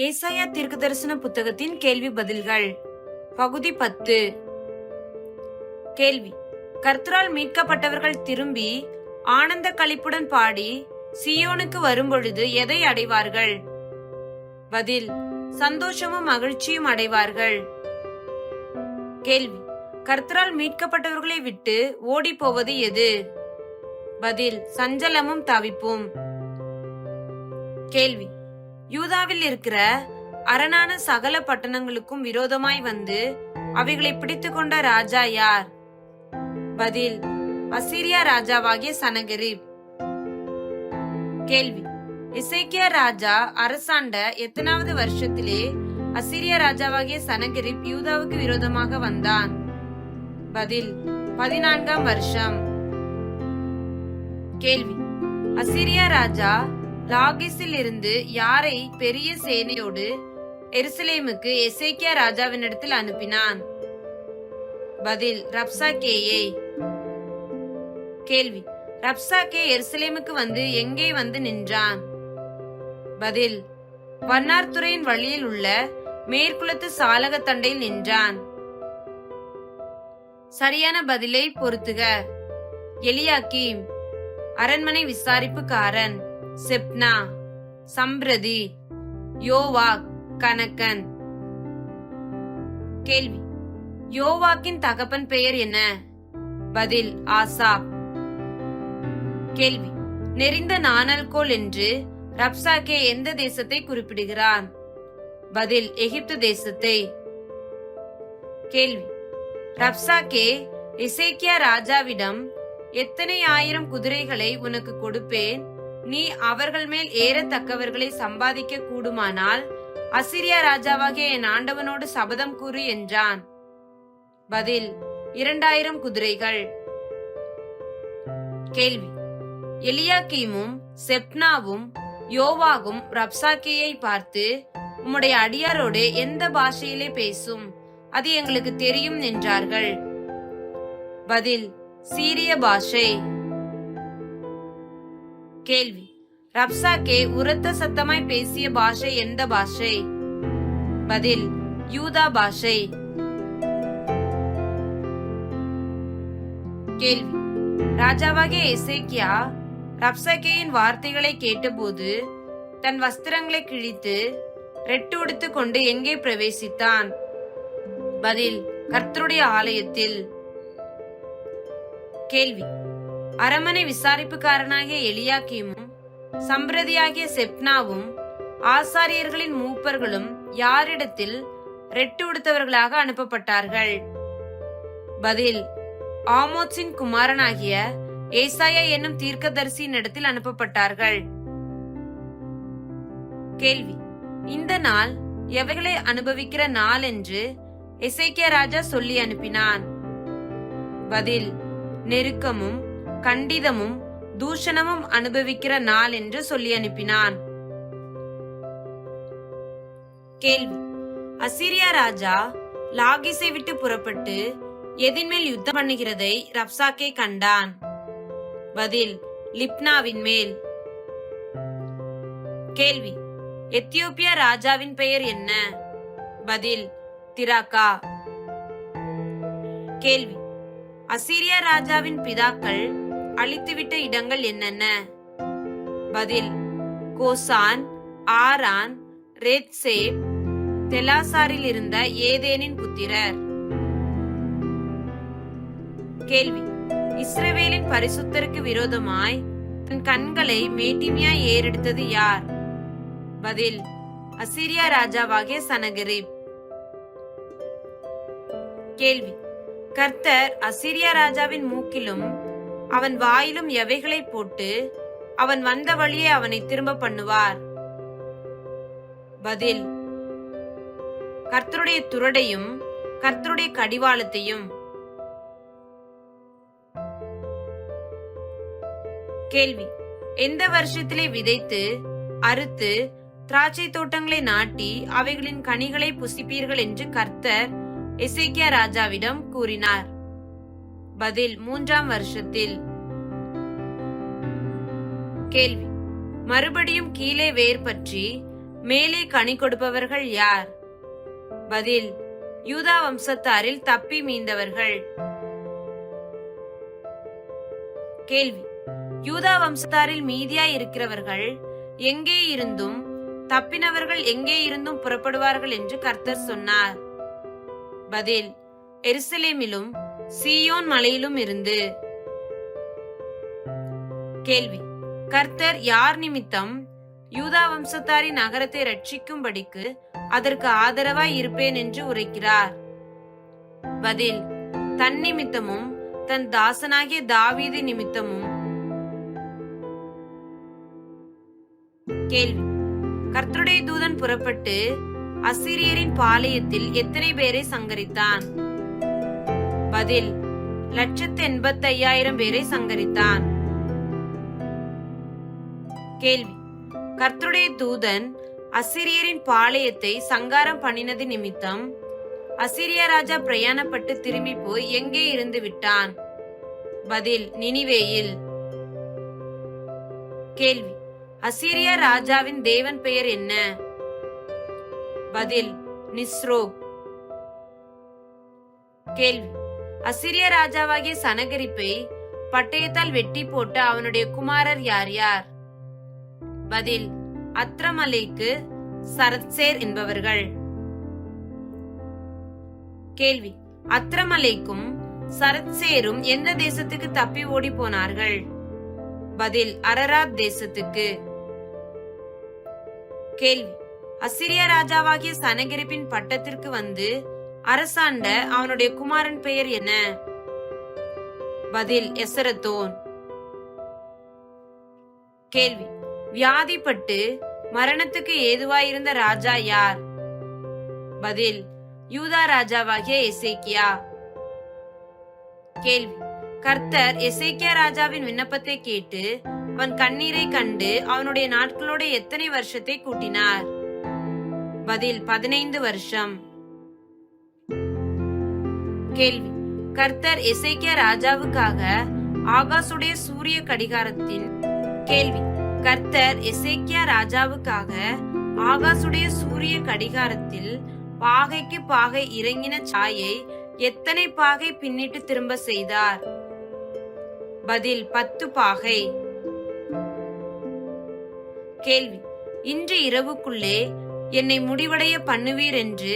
ஏசாயா தீர்க்கதரிசன புத்தகத்தின் கேள்வி பதில்கள் பகுதி 10. கேள்வி: கர்த்தரால் மீட்கப்பட்டவர்கள் திரும்பி ஆனந்த களிப்புடன் பாடி சீயோனுக்கு வரும்பொழுது எதை அடைவார்கள்? பதில்: சந்தோஷமும் மகிழ்ச்சியும் அடைவார்கள். கேள்வி: கர்த்தரால் மீட்கப்பட்டவர்களை விட்டு ஓடி போவது எது? பதில்: சஞ்சலமும் தவிப்பும். கேள்வி: யூதாவில் இருக்கிற அரணான சகல பட்டணங்களுக்கும் விரோதமாய் வந்து அவைகளை பிடித்து கொண்ட ராஜா யார்? பதில்: அசீரியா ராஜாவாகிய சனகெரிப். கேள்வி: எசேக்கியா ராஜா அரசாண்ட எத்தனாவது வருஷத்திலே அசீரியா ராஜாவாகிய சனகெரிப் யூதாவுக்கு விரோதமாக வந்தான்? பதில்: 14ஆம் வருஷம். கேள்வி: அசீரியா ராஜா லாகிஸில் இருந்து யாரை பெரிய சேனையோடு எருசலேமுக்கு எசேக்கியா ராஜாவினிடத்தில் அனுப்பினான்? பதில்: ரப்சாக்கேயை. கேள்வி: ரப்சாக்கே எருசலேமுக்கு வந்து எங்கே வந்து நின்றான்? பதில்: வண்ணார்துறையின் வழியில் உள்ள மேற்குளத்து சாலக தண்டையில் நின்றான். சரியான பதிலை பொருத்துக. எலியாக்கீம், அரண்மனை விசாரிப்புக்காரன்; செப்னா, சம்பிரதி; யோவாக், கணக்கன். கேள்வி: யோவாக்கின் தகப்பன் பெயர் என்ன? பதில்: ஆசாப். கேள்வி: நெறிந்த நாணல்கோல் என்று ரப்சாக்கே எந்த தேசத்தை குறிப்பிடுகிறான்? பதில்: எகிப்து தேசத்தை. கேள்வி: ரப்சாக்கே எசேக்கியா ராஜாவிடம் எத்தனை ஆயிரம் குதிரைகளை உனக்கு கொடுப்பேன், நீ அவர்கள் மேல் ஏறத்தக்கவர்களை சம்பாதிக்க கூடுமானால் அசீரியா ராஜாவாகிய என் ஆண்டவனோடு சபதம் கூறு என்றான். பதில்: 2000 குதிரைகள். கேள்வி: எலியாக்கீமும் செப்னாவும் யோவாகும் ரப்சாக்கேயை பார்த்து, உம்முடைய அடியாரோடு எந்த பாஷையிலே பேசும், அது எங்களுக்கு தெரியும் என்றார்கள். பதில்: சீரிய பாஷை. கேள்வி: ரப்சாக்கே உரத்த சத்தமாய் பேசிய பாஷை எந்த பாஷை? பதில்: யூதா பாஷை. கேள்வி: ராஜாவாகிய எசேக்கியா ரப்சாக்கேயின் வார்த்தைகளை கேட்டபோது தன் வஸ்திரங்களை கிழித்து ரெட்டு உடுத்துக் கொண்டு எங்கே பிரவேசித்தான்? பதில்: கர்த்தருடைய ஆலயத்தில். கேள்வி: அரண்மனை விசாரிப்புக்காரனாகிய எலியாக்கீமும் சம்பிரதியாகிய செப்னாவும் ஆசாரியர்களின் மூப்பர்களும் யாரிடத்தில் ரெட்டு உடுத்தவர்களாக அனுப்பப்பட்டார்கள்? பதில்: ஆமோத்சின் குமாரனாகிய ஏசாயா என்னும் தீர்க்கதரிசியின் இடத்தில் அனுப்பப்பட்டார்கள். கேள்வி: இந்த நாள் எவைகளை அனுபவிக்கிற நாள் என்று எசேக்கியா ராஜா சொல்லி அனுப்பினான்? பதில்: நெருக்கமும் கண்டிதமும் தூஷணமும் அனுபவிக்கிற நாள் என்று சொல்லி அனுப்பினான். கேள்வி: அசீரியா ராஜா லாகிஸை விட்டு புறப்பட்டு எதின்மேல் யுத்தம் பண்ணுகிறதை ரப்சாக்கே கண்டான்? பதில்: லிப்னாவின் மேல். கேள்வி: எத்தியோப்பியா ராஜாவின் பெயர் என்ன? பதில்: திராக்கா. கேள்வி: அசீரியா ராஜாவின் பிதாக்கள் அழித்துவிட்ட இடங்கள் என்னென்ன? பதில்: கோசான், ஆரான், ரேத்சேப், தெலாசாரில் இருந்த ஏதேனின் புத்திரர். கேள்வி: இஸ்ரவேலின் பரிசுத்தருக்கு விரோதமாய் தன் கண்களை மேட்டிமையாய் ஏறெடுத்தது யார்? பதில்: அசீரியா ராஜாவாகிய சனகெரிப். கேள்வி: கர்த்தர் அசீரியா ராஜாவின் மூக்கிலும் அவன் வாயிலும் எவைகளை போட்டு அவன் வந்த வழியே அவனை திரும்ப பண்ணுவார்? பதில்: கர்த்தருடைய துரடையும் கர்த்தருடைய கடிவாளத்தையும். கேள்வி: எந்த வருஷத்திலே விதைத்து அறுத்து திராட்சை தோட்டங்களை நாட்டி அவைகளின் கனிகளை புசிப்பீர்கள் என்று கர்த்தர் எசேக்கியா ராஜாவிடம் கூறினார்? பதில்: 3ஆம் வருஷத்தில். கேள்வி: மறுபடியும் கீழே வேர் பற்றி மேலே கனி கொடுப்பவர்கள் யார்? பதில், யூதா வம்சத்தாரில் தப்பி மீந்தவர்கள். கேள்வி, யூதா வம்சத்தாரில் மீதியாய் இருக்கிறவர்கள் எங்கே இருந்தும் தப்பினவர்கள் எங்கே இருந்தும் புறப்படுவார்கள் என்று கர்த்தர் சொன்னார்? பதில், எருசலேமிலும் சீயோன் மலையிலும் இருந்து. கேள்வி, கர்த்தர் யார் நிமித்தம் யூதா வம்சத்தாரின் நகரத்தை ரட்சிக்கும்படிக்கு அதற்கு ஆதரவாய் இருப்பேன் என்று உரைக்கிறார்? பதில், தன் நிமித்தமும் தன் தாசனாகிய தாவீது நிமித்தமும். கேள்வி, கர்த்தருடைய தூதன் புறப்பட்டு அசீரியரின் பாளையத்தில் எத்தனை பேரை சங்கரித்தான்? பதில், 185,000 பேரை சங்கரித்தான். கேள்வி, கர்த்தருடைய தூதன் அசீரியரின் பாளையத்தை சங்காரம் பண்ணினது நிமித்தம் அசீரியா ராஜா பிரயாணப்பட்டு திரும்பி போய் எங்கே இருந்து விட்டான்? பதில், நினிவேயில். கேள்வி, அசீரியா ராஜாவின் தேவன் பெயர் என்ன? பதில், நிஸ்ரோக். கேள்வி, அசீரியா ராஜாவாகிய சனகரிப்பை பட்டயத்தால் வெட்டி போட்ட அவனுடைய குமாரர் யார் யார்? பதில், அத்ரமலேக்கு, சரத்சேர் என்பவர்கள். கேள்வி, அத்ரமலேக்கும் சரத்சேரும் எந்த தேசத்துக்கு தப்பி ஓடி போனார்கள்? பதில், அரராத் தேசத்துக்கு. கேள்வி, அசிரியா ராஜாவாகிய சனகரிப்பின் பட்டத்திற்கு வந்து அரசாண்ட அவனுடைய குமாரன் பெயர் என்ன? பதில், எசரத்தோன். கேள்வி, வியாதிப்பட்டு மரணத்துக்கு ஏதுவாயிருந்த ராஜா யார்? பதில், யூதா ராஜாவாகிய எசேக்கியா. கேள்வி, கர்த்தர் எசேக்கியா ராஜாவின் விண்ணப்பத்தை கேட்டு அவன் கண்ணீரை கண்டு அவனுடைய நாட்களோட எத்தனை வருஷத்தை கூட்டினார்? பதில், 15 வருஷம். கேள்வி, கர்த்தர் எசேக்கியா ராஜாவுக்காக ஆகாசுடைய சூரிய கடிகாரத்தின். கேள்வி, கர்த்தர் எசேக்கியா ராஜாவுக்காக ஆகாசுடைய சூரிய கடிகாரத்தில் பாகைக்கு பாகை இறங்கின சாயை எத்தனை பாகை பின்னிட்டு திரும்ப செய்தார்? பதில், 10 பாகை. கேள்வி, இன்று இரவுக்குள்ளே என்னை முடிவடைய பண்ணுவீர் என்று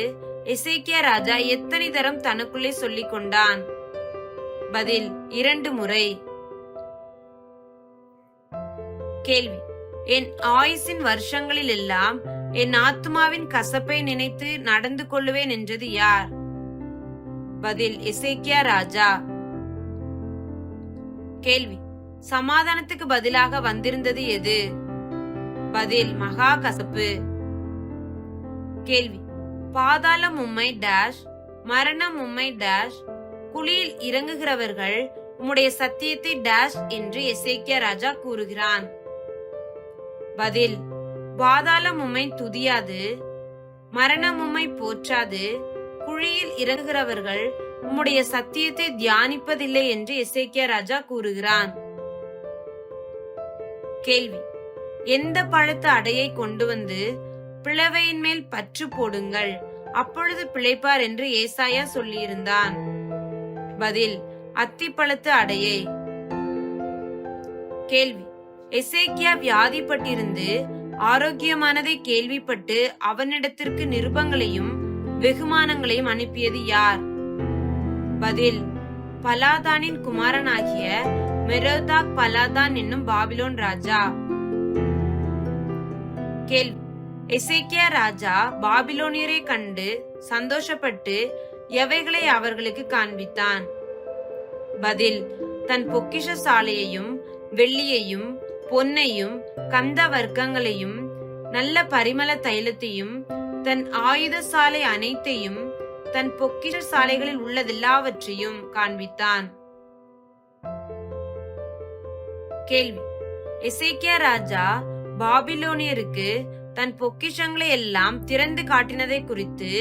எசேக்கியா ராஜா எத்தனை தரம் தனக்குள்ளே சொல்லிக் கொண்டான்? பதில், 2 முறை. கேள்வி, என் ஆயுசின் வருஷங்களில் எல்லாம் என் ஆத்துமாவின் கசப்பை நினைத்து நடந்து கொள்ளுவேன் என்றது யார்? பதில், எசேக்கியா ராஜா. கேள்வி, சமாதானத்துக்கு பதிலாக வந்திருந்தது எது? பதில், மகா கசப்பு. கேள்வி, பாதாளம் உம்மை டேஷ், மரணம் உம்மை டேஷ், குழியில் இறங்குகிறவர்கள் உம்முடைய சத்தியத்தை டேஷ் என்று எசேக்கியா ராஜா கூறுகிறான். பதில், பாதாளம் உம்மை துதியாது, மரணம் உம்மை போற்றாது, குழியில் இறங்குகிறவர்கள் உம்முடைய சத்தியத்தை தியானிப்பதில்லை என்று எசேக்கியா ராஜா கூறுகிறான். கேள்வி, எந்த பழத்து அடையை கொண்டு வந்து பிளவையின் மேல் பற்று போடுங்கள், அப்பொழுது பிழைப்பார் என்று ஏசாயா சொல்லியிருந்தான்? பதில், அத்திப்பழத்து அடையை. கேள்வி, எசேக்கியா வியாதிப்பட்டிருந்து ஆரோக்கியமானதை கேள்விப்பட்டு அவனிடத்திற்கு நிருபங்களையும் வெகுமானங்களையும் அனுப்பியது யார்? பதில், பலாதானின் குமாரனாகிய மெரோதாக் பலாதான் என்னும் பாபிலோன் ராஜா. கேள்வி, எசேக்கியா ராஜா பாபிலோனியரை கண்டு சந்தோஷப்பட்டு எவைகளை அவர்களுக்கு காண்பித்தான்? பதில், தன் பொக்கிஷ சாலையையும் வெள்ளியையும் பொன்னையும் கந்த வர்க்கங்களையும் நல்ல பரிமள தைலத்தையும் தன் ஆயுத சாலை அனைத்தையும் தன் பொக்கிஷ சாலைகளில் உள்ளதெல்லாவற்றையும் காண்பித்தான். கேள்வி, எசேக்கியா ராஜா பாபிலோனியருக்கு தன் பொக்கிஷங்களை எல்லாம் திறந்து காட்டினதை குறித்து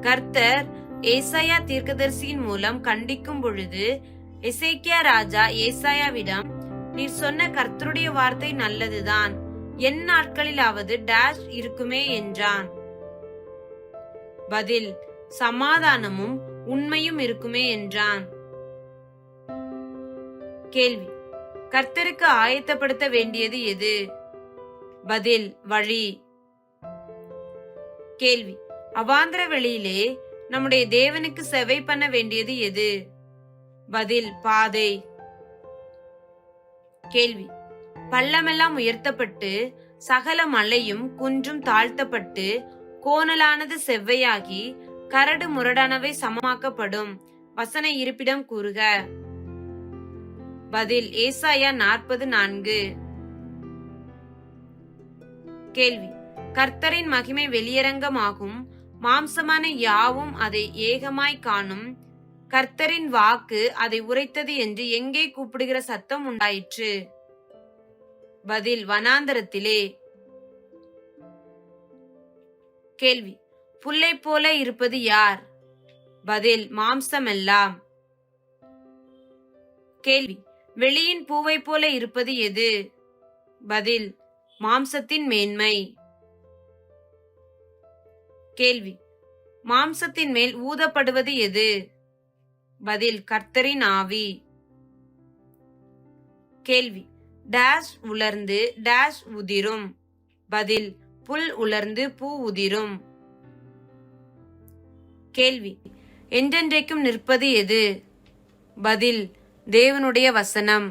கர்த்தர் ஏசாயா தீர்க்கதரிசியின் மூலம் கண்டிக்கும் பொழுது எசேக்கியா ராஜா ஏசாயாவிடம், நீர் சொன்ன கர்த்தருடைய வார்த்தை நல்லதுதான், என் நாட்களிலாவது டேஷ் இருக்குமே என்றான். பதில், சமாதானமும் உண்மையும் இருக்குமே என்றான். கேள்வி, கர்த்தருக்கு ஆயத்தப்படுத்த வேண்டியது எது? பதில், வழி. கேள்வி, அவாந்திர வெளியிலே நம்முடைய தேவனுக்கு செவை பண்ண வேண்டியது எது? பதில், பாதை. கேள்வி, பள்ளமெல்லாம் உயர்த்தப்பட்டு சகல மலையும் குன்றும் தாழ்த்தப்பட்டு கோணலானது செவ்வையாகி கரடு முரடானவை சமமாக்கப்படும். வசன இருப்பிடம் கூறுக. பதில், ஏசாயா 40:4. கேள்வி, கர்த்தரின் மகிமை வெளியரங்கமாகும், மாம்சமான யாவும் அதை ஏகமாய் காணும். கர்த்தரின் வாக்கு அதை உரைத்தது என்று எங்கே கூப்பிடுகிற சத்தம் உண்டாயிற்று? பதில், வனாந்தரத்திலே. கேள்வி, புல்லை போல இருப்பது யார்? பதில், மாம்சமெல்லாம். கேள்வி, வெளியின் பூவை போல இருப்பது எது? பதில், மாம்சத்தின் மேன்மை. கேள்வி, மாம்சத்தின் மேல் ஊதப்படுவது எது? பதில், கர்த்தரின் ஆவி. கேள்வி, டேஷ் உலர்ந்து டேஷ் உதிரும். பதில், புல் உலர்ந்து பூ உதிரும். கேள்வி, என்றென்றைக்கும் நிற்பது எது? பதில், தேவனுடைய வசனம்.